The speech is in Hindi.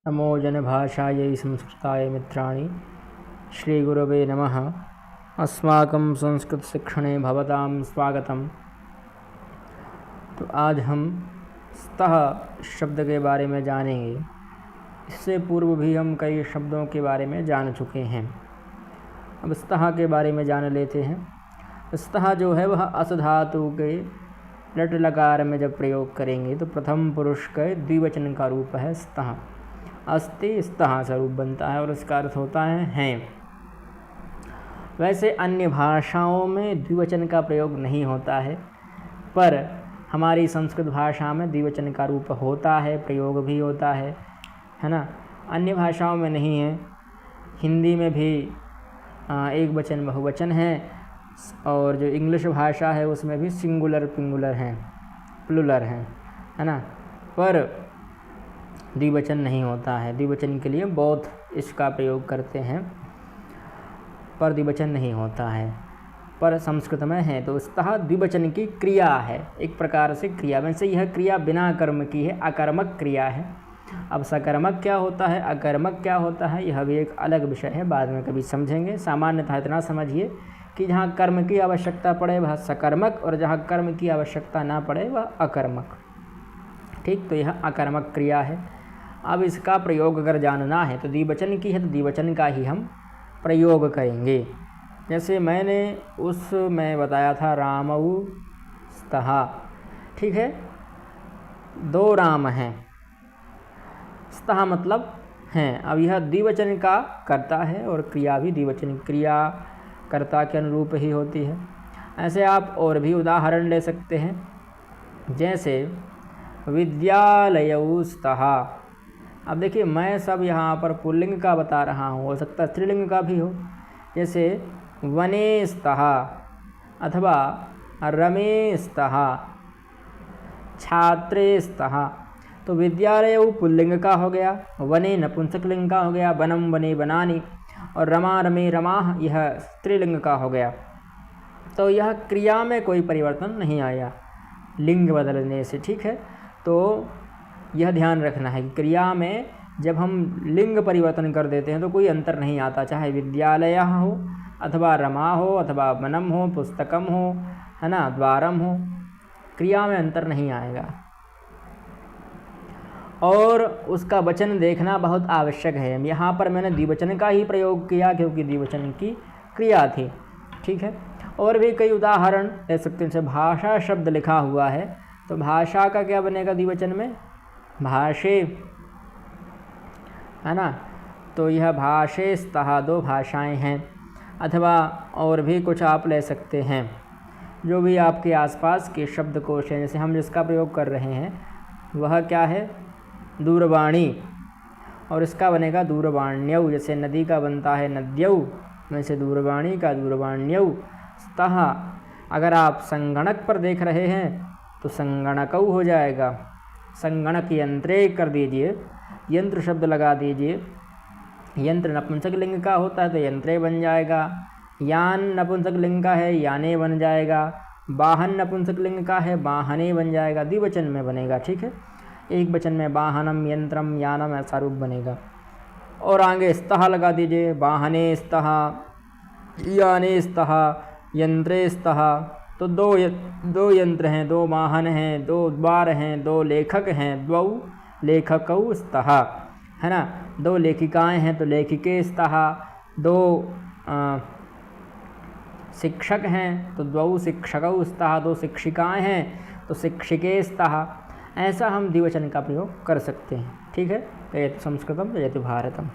नमो जनभाषायै संस्कृताय मित्राणि श्रीगुरवे नमः। अस्माकं संस्कृतशिक्षणे भवतां स्वागतम्। तो आज हम स्तः शब्द के बारे में जानेंगे। इससे पूर्व भी हम कई शब्दों के बारे में जान चुके हैं। अब स्तः के बारे में जान लेते हैं। स्तः जो है वह अस धातु के लट लकार में जब प्रयोग करेंगे तो प्रथम पुरुष के द्विवचन का रूप है स्तः। अस्ति स्तः स्वरूप बनता है और इसका अर्थ होता है हैं। वैसे अन्य भाषाओं में द्विवचन का प्रयोग नहीं होता है, पर हमारी संस्कृत भाषा में द्विवचन का रूप होता है, प्रयोग भी होता है ना। अन्य भाषाओं में नहीं है। हिंदी में भी एक वचन बहुवचन है, और जो इंग्लिश भाषा है उसमें भी सिंगुलर पिंगुलर हैं, प्लुरल हैं, है ना। पर द्विवचन नहीं होता है। द्विवचन के लिए बोथ इसका प्रयोग करते हैं, पर द्विवचन नहीं होता है। पर संस्कृत में है तो स्तः द्विवचन की क्रिया है, एक प्रकार से क्रिया। वैसे यह क्रिया बिना कर्म की है, अकर्मक क्रिया है। अब सकर्मक क्या होता है, अकर्मक क्या होता है, यह भी एक अलग विषय है, बाद में कभी समझेंगे। सामान्यतः इतना समझिए कि जहाँ कर्म की आवश्यकता पड़े वह सकर्मक, और जहाँ कर्म की आवश्यकता ना पड़े वह अकर्मक। ठीक, तो यह अकर्मक क्रिया है। अब इसका प्रयोग अगर जानना है तो द्विवचन की है तो द्विवचन का ही हम प्रयोग करेंगे। जैसे मैंने उसमें बताया था रामऊ स्तः, ठीक है, दो राम हैं, स्तः मतलब हैं। अब यह द्विवचन का कर्ता है और क्रिया भी द्विवचन, क्रिया कर्ता के अनुरूप ही होती है। ऐसे आप और भी उदाहरण ले सकते हैं, जैसे विद्यालयौ स्तः। अब देखिए मैं सब यहाँ पर पुल्लिंग का बता रहा हूँ, हो सकता है स्त्रीलिंग का भी हो। जैसे वने स्तः अथवा रमे स्तः, छात्रे स्तः। तो विद्यालय पुल्लिंग का हो गया, वने नपुंसकलिंग का हो गया, वनम वने वनानि, और रमा रमे रमाः यह स्त्रीलिंग का हो गया। तो यह क्रिया में कोई परिवर्तन नहीं आया लिंग बदलने से, ठीक है। तो यह ध्यान रखना है कि क्रिया में जब हम लिंग परिवर्तन कर देते हैं तो कोई अंतर नहीं आता, चाहे विद्यालय हो अथवा रमा हो अथवा वनम हो, पुस्तकम हो, है ना, द्वारम हो, क्रिया में अंतर नहीं आएगा। और उसका वचन देखना बहुत आवश्यक है। यहाँ पर मैंने द्विवचन का ही प्रयोग किया क्योंकि द्विवचन की क्रिया थी, ठीक है। और भी कई उदाहरण ले सकते हैं। जैसे भाषा शब्द लिखा हुआ है तो भाषा का क्या बनेगा द्विवचन में, भाषे, है ना। तो यह भाषे स्तः, दो भाषाएं हैं। अथवा और भी कुछ आप ले सकते हैं, जो भी आपके आसपास के शब्दकोश हैं। जैसे हम जिसका प्रयोग कर रहे हैं वह क्या है, दूरवाणी, और इसका बनेगा दूरवाण्यौ। जैसे नदी का बनता है नद्यौ, वैसे दूरवाणी का दूरवाण्यौ। स्तः अगर आप संगणक पर देख रहे हैं तो संगणकौ हो जाएगा। संगणक यंत्रे कर दीजिए, यंत्र शब्द लगा दीजिए। यंत्र नपुंसक लिंग का होता है तो यंत्रे बन जाएगा। यान नपुंसक लिंग का है, याने बन जाएगा। वाहन नपुंसक लिंग का है, वाहने बन जाएगा, द्विवचन में बनेगा, ठीक है। एक वचन में वाहनम, यंत्रम, यानम ऐसा रूप बनेगा। और आगे स्तः लगा दीजिए, वाहने स्तः, याने स्तः, यंत्रे स्तः। तो दो यंत्र हैं, दो वाहन हैं, दो द्वार हैं, दो लेखक हैं, द्वौ लेखकौ स्तः, है ना। दो लेखिकाएं हैं तो लेखिके स्तः। दो शिक्षक हैं तो द्वौ शिक्षकौ स्तः। दो शिक्षिकाएं हैं तो शिक्षिके स्तः। ऐसा हम द्विवचन का प्रयोग कर सकते हैं, ठीक है। जयतु संस्कृतम जयतु भारतम।